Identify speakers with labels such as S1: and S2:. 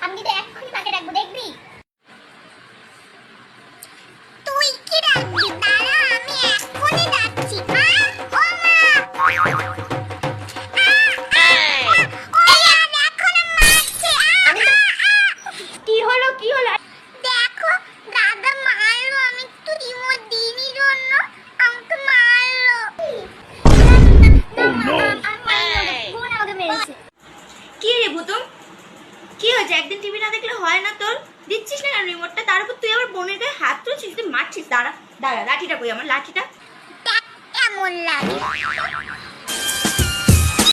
S1: আমি তো এক্ষুনি মাকে ডাকবো, দেখবি? তুই কি ডাকবি? দাঁড়া, আমি এক্ষুনি ডাকছি। মা, ও মা! কি হলো কি হলো? দেখো দাদা মারলো, আমি তো রিমোট দিইনি জন্য আমাকে মারলো। আমাকে মেরেছে।
S2: কি রে ভূতম, কি হয়েছে? একদিন টিভি না দেখলে হয় না তোর? দিচ্ছিস না কেন রিমোটটা? তার উপর তুই আবার বোনের গায়ে হাত তুলছিস, তুই মারছিস। দাঁড়া দাঁড়া, লাঠিটা কই আমার? লাঠিটা
S1: কেমন লাগে?